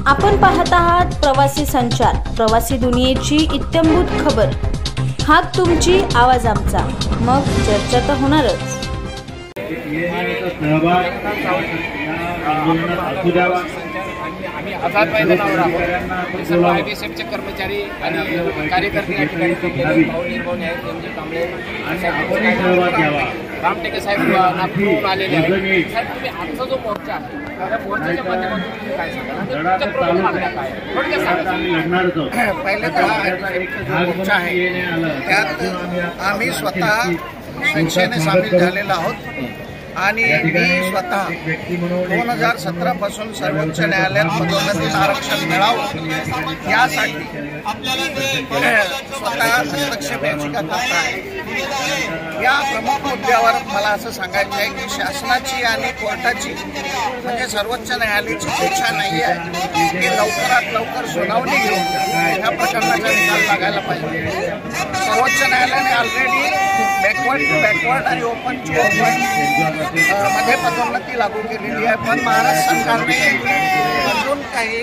आपण पाहत आहात प्रवासी संचार, प्रवासी दुनियेची इत्थंभूत खबर। हाक तुमची, आवाज आमचा, मग चर्चा तर होणारच। आम्ही आझाद मैदानावर आहोत। सर्व IBSFचे कर्मचारी आणि कार्यकर्ते या ठिकाणी रामटेके साहेब नागपूरहून आलेले आहेत। साहेब, तुम्ही आजचा जो मोर्चा आहे त्या मोर्चाच्या माध्यमातून तुम्ही काय सांगाल? तुमच्या प्रमुख मागण्या काय आहेत? थोडक्यात सांगा। पहिले तर मोर्चा आहे त्यात आम्ही स्वतः संख्येने सामील झालेलो आहोत आणि मी स्वतः 2017 पासून सर्वोच्च न्यायालयात पदोन्नतीत आरक्षण मिळावं यासाठी स्वतः हस्तक्षेप याचिका करत आहे। या प्रमुख मुद्द्यावर मला असं सांगायचं आहे की शासनाची आणि कोर्टाची म्हणजे सर्वोच्च न्यायालयाची इच्छा नाही आहे की लवकरात लवकर सुनावणी घेऊन या प्रकरणाचा निकाल लागायला पाहिजे। सर्वोच्च न्यायालयाने ऑलरेडी बॅकवर्ड आणि ओपन टू ओपन मध्ये पदोन्नती लागू केलेली आहे, पण महाराष्ट्र सरकारने अजून काही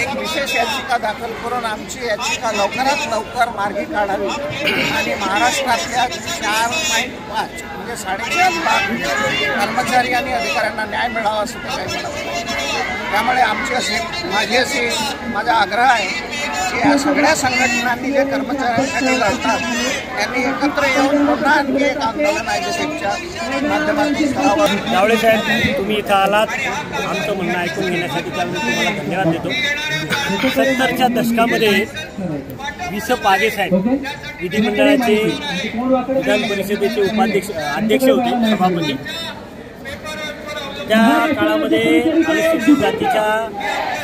एक विशेष याचिका दाखल करून आमची याचिका लवकरात लवकर मार्गी काढावी आणि महाराष्ट्रातल्या 4.5 म्हणजे 4.5 लाख कर्मचारी आणि अधिकाऱ्यांना न्याय मिळावा असं ते काही म्हणत। त्यामुळे माझा आग्रह आहे की या सगळ्या संघटनांनी जे कर्मचाऱ्यांसाठी लढतात त्यांनी एकत्र येऊन पुन्हा आणखी एक आंदोलन IBSFच्या माध्यमातून करावं। जावळे साहेब, तुम्ही इथं आलात, आमचं म्हणणं ऐकून घेण्यासाठी त्यामुळे तुम्हाला धन्यवाद देतो। 70च्या दशकामध्ये विस पागे साहेब विधिमंडळाचे विधान परिषदेचे अध्यक्ष होते, सभापती। त्या काळामध्ये अनुसूचित जातीच्या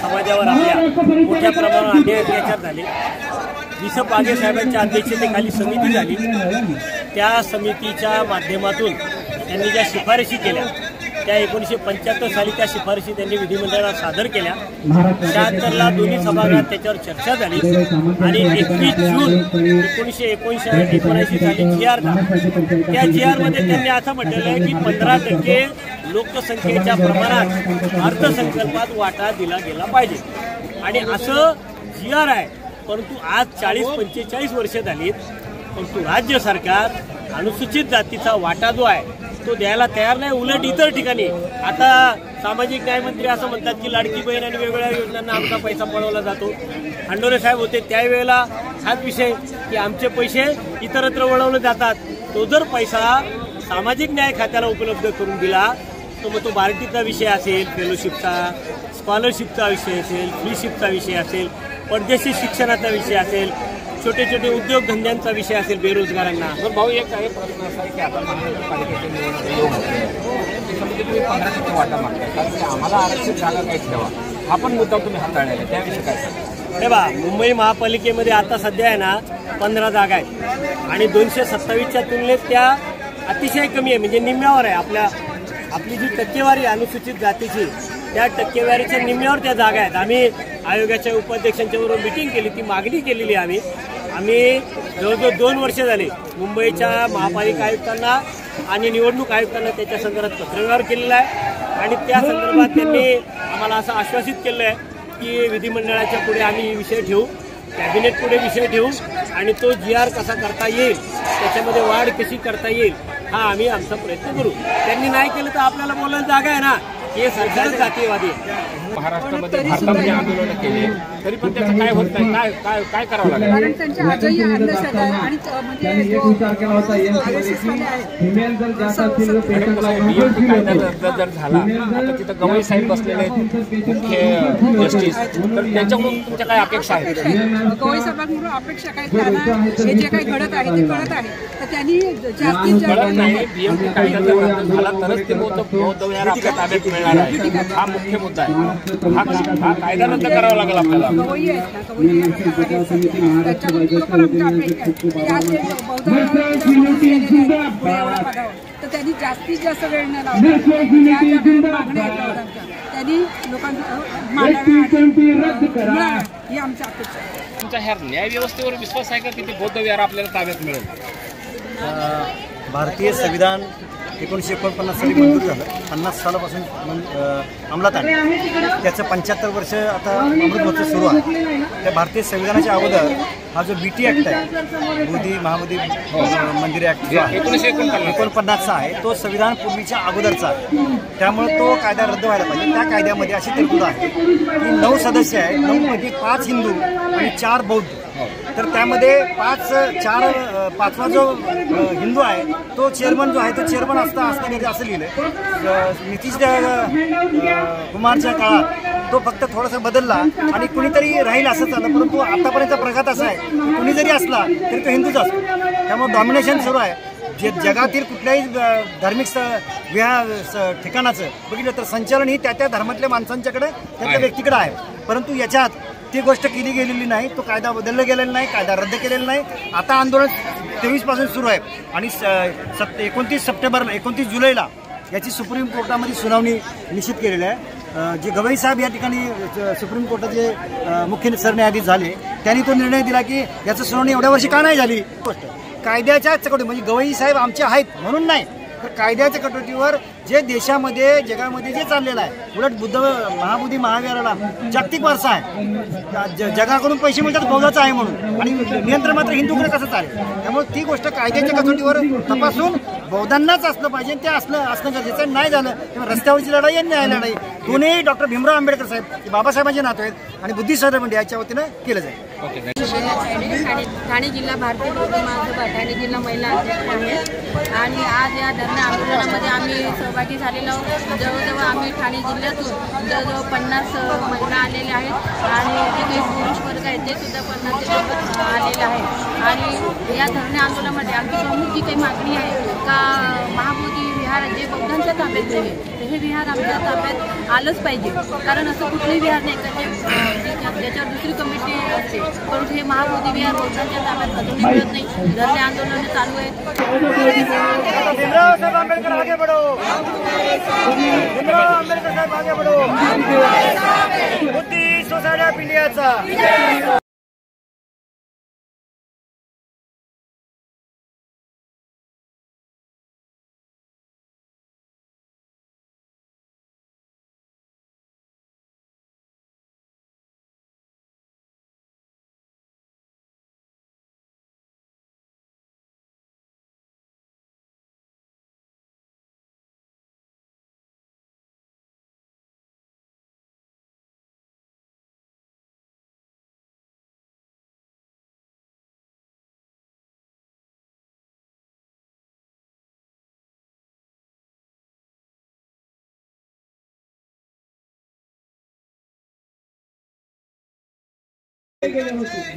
समाजावर आपल्या मोठ्या प्रमाणावर अन्याय अत्याचार झाले। विस पागे साहेबांच्या अध्यक्षतेखाली समिती झाली। त्या समितीच्या माध्यमातून त्यांनी ज्या शिफारशी केल्या त्या 1975 साली त्या शिफारशी त्यांनी विधिमंडळात सादर केल्या। 76ला दोन्ही सभागृहात त्याच्यावर चर्चा झाली आणि 21 जून 1979 साली GR झाला। त्या GR मध्ये त्यांनी असं म्हटलेलं आहे की 15% लोकसंख्येच्या प्रमाणात अर्थसंकल्पात वाटा दिला गेला पाहिजे आणि असं GR आहे। परंतु आज 40-45 वर्ष झालीत, परंतु राज्य सरकार अनुसूचित जातीचा वाटा जो आहे तो द्यायला तयार नाही। उलट इतर ठिकाणी आता सामाजिक न्यायमंत्री असं म्हणतात की लाडकी बहीण आणि वेगवेगळ्या योजनांना आमचा पैसा पळवला जातो। खंडोरे साहेब होते त्यावेळेला हाच विषय की आमचे पैसे इतरत्र वळवले जातात। तो जर पैसा सामाजिक न्याय खात्याला उपलब्ध करून दिला तर मग तो बार्टीचा विषय असेल, फेलोशिपचा, स्कॉलरशिपचा विषय असेल, फ्रीशिपचा विषय असेल, परदेशी शिक्षणाचा विषय असेल, छोटे छोटे उद्योगधंद्यांचा विषय असेल, बेरोजगारांना। तर भाऊ, एक आहे प्रश्न असा आहे की आता महानगरपालिकेचे तुम्ही 15% वाटा मागताय, कारण आम्हाला आरक्षित जागा काही ठेवा, हा पण मुद्दा तुम्ही हाताळलेला आहे, त्याविषयी काय सांगा? हे बा, मुंबई महापालिकेमध्ये आता सध्या आहे ना 15 जागा आहेत आणि 227च्या तुलनेत त्या अतिशय कमी आहे, म्हणजे निम्म्यावर आहे। आपली जी टक्केवारी अनुसूचित जातीची त्या टक्केवारीच्या निम्म्यावर त्या जागा आहेत। आम्ही आयोगाच्या उपाध्यक्षांच्या बरोबर मिटिंग केली, ती मागणी केलेली आहे। आम्ही जवळजवळ 2 वर्ष झाले मुंबईच्या महापालिका आयुक्तांना आणि निवडणूक आयुक्तांना त्याच्या संदर्भात पत्रव्यवहार केलेला आहे आणि त्या संदर्भात त्यांनी आम्हाला असं आश्वासित केलं आहे की विधिमंडळाच्या पुढे आम्ही विषय ठेवू, कॅबिनेट पुढे विषय ठेवू आणि तो GR कसा करता येईल, त्याच्यामध्ये वाढ कशी करता येईल हा आम्ही आमचा प्रयत्न करू। त्यांनी नाही केलं तर आपल्याला बोलायला जागा आहे ना, हे सरकार जातीयवादी आहे। महाराष्ट्रामध्ये भारतामध्ये आंदोलन केले तरी पण त्याचं काय होत नाही, काय करावं लागेल? कारण त्यांच्या आजही अंधश्रद्धा आणि जर झाला आता तिथं गवई साहेब बसलेले मुख्य जस्टिस, तर त्यांच्याकडून तुमच्या काय अपेक्षा आहेत? गवई साहेबांकडून अपेक्षा काय, त्यांना हे जे काही घडत आहे ते कळत आहे, तर त्यांनी जास्तीत कळत नाही। BMT कायदा जर रद्द झाला तरच ते बौद्ध विहार आपल्या ताब्यात मिळणार आहे, हा मुख्य मुद्दा आहे। हा कायदा रद्द करावा लागेल आपल्याला। गवई आहेत ना, गवई त्याच्याकडून खरोखर आमच्या अपेक्षा आहे तर त्यांनी जास्तीत जास्त वेळ न लावला, मागण्या आहेत त्यांनी लोकांना मांडाव्या ही आमची अपेक्षा आहे। तुमच्या ह्या न्याय व्यवस्थेवर विश्वास आहे का की ते बौद्ध विहार आपल्याला ताब्यात मिळेल? भारतीय संविधान 1949 साली मंजूर झालं, 50 सालापासून अंमलात आलं. त्याचं 75 वर्ष आता अमृत महोत्सव सुरू आहे. त्या भारतीय संविधानाच्या अगोदर हा जो BT ॲक्ट आहे, बोधी महाबोधी मंदिर ॲक्ट जो आहे 1949चा आहे, तो संविधान पूर्वीच्या अगोदरचा आहे. त्यामुळे तो कायदा रद्द व्हायला पाहिजे. त्या कायद्यामध्ये अशी तरतूद आहे की 9 सदस्य आहेत, 9पैकी 5 हिंदू आणि 4 बौद्ध. तर त्यामध्ये पाचवा जो हिंदू आहे तो चेअरमन जो आहे तो चेअरमन असताना असं लिहिलं. नितीश कुमारच्या काळात तो फक्त थोडासा बदलला आणि कुणीतरी राहील असं चाललं, परंतु आतापर्यंत प्रघात असा आहे की कुणी जरी असला तरी तो हिंदूच असतो. त्यामुळे डॉमिनेशन सुरू आहे. जगातील कुठल्याही धार्मिक ठिकाणाचं बघितलं तर संचालन ही त्या धर्मातल्या माणसांच्याकडे त्या व्यक्तीकडे आहे. परंतु याच्यात ती गोष्ट केली गेलेली नाही. तो कायदा बदलला गेलेला नाही, कायदा रद्द केलेला नाही. आता आंदोलन 23 पासून सुरू आहे आणि 29 जुलैला याची सुप्रीम कोर्टामध्ये सुनावणी निश्चित केलेली आहे. जे गवई साहेब या ठिकाणी सुप्रीम कोर्टाचे मुख्य सरन्यायाधीश झाले, त्यांनी तो निर्णय दिला की याचं सुनावणी एवढ्या वर्षी का नाही झाली. गोष्ट कायद्याच्या चकटोटी, म्हणजे गवई साहेब आमचे आहेत म्हणून नाही, तर कायद्याच्या कटोटीवर जे देशामध्ये जगामध्ये जे चाललेलं आहे. उलट महाबोधी महाविहाराला जागतिक वारसा आहे, जगाकडून पैसे मिळतात बौद्धाचा आहे म्हणून, आणि नियंत्रण मात्र हिंदूकडे कसं चालेल. त्यामुळे ती गोष्ट कायद्याच्या कसोटीवर तपासून बौद्धांनाच असलं पाहिजे. ते असणं गरजेचं नाही झालं तेव्हा रस्त्यावरची लढाई आणि न्याय लढाई दोन्ही डॉक्टर भीमराव आंबेडकर साहेब बाबासाहेबांचे नातू आहेत आणि बुद्धिस्ट मंडळ याच्या वतीनं केलं जाईल. ठाणे जिल्हा भारतीय बौद्ध महासभा, ठाणे जिल्हा महिला अध्यक्ष आहे आणि आज या धरणे आंदोलनामध्ये आम्ही सहभागी झालेलो आहोत. जवळजवळ आम्ही ठाणे जिल्ह्यातून जवळजवळ 50 महिला आलेल्या आहेत आणि जे काही पुरुष वर्ग आहेत ते सुद्धा 50 आलेले आहेत. आणि या धरणे आंदोलनामध्ये आमची प्रमुख जी काही मागणी आहे का महाबोधी विहार जे बौद्धांच्या ताब्यात दिले, तर हे विहार आमच्या ताब्यात आलंच पाहिजे. कारण असं कुठलंही विहार नाही का ज्याच्यावर दुसरी कमिटी असते, परंतु हे महाबोधी विहार बौद्धांच्या ताब्यात अजूनही मिळत नाही. धरणे आंदोलन चालू आहे. भीमराव साहेब आंबेडकर आगे बढ़ो, भीमराव आंबेडकर साहेब आगे बढ़ो, बुद्धी सोसायटी ऑफ इंडियाचा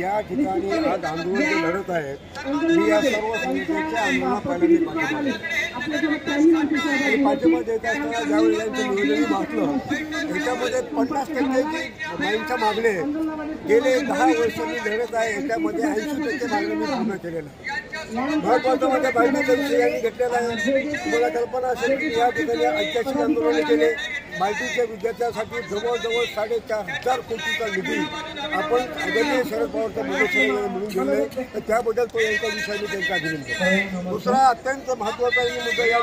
या ठिकाणी आज आंदोलन जे लढत आहेत, मी या सर्व संघटनेच्या आंदोलनात पहिल्यांदा पाठिंबा देत असताना ज्यावेळी यांचं निवेदन वाचलं, याच्यामध्ये 50% जी माईंच्या मागण्या आहेत, गेले 10 वर्ष मी लढत आहे, याच्यामध्ये 80% मागण्या मी पूर्ण केलेल्या. महत्वाचं म्हणजे बायडीचा विषय यांनी घेतलेला आहे. तुम्हाला कल्पना असेल की या ठिकाणी ऐतिहासिक आंदोलन केले. बायडीच्या विद्यार्थ्यांसाठी जवळजवळ 4.5 कोटीचा निधी आपण आदरणीय शरद पवारच्या मिळून घेतले, तर त्याबद्दल तो यांचा विषय मी त्यांचा अभिनंदन करतो. दुसरा अत्यंत महत्त्वाचा मुद्दा या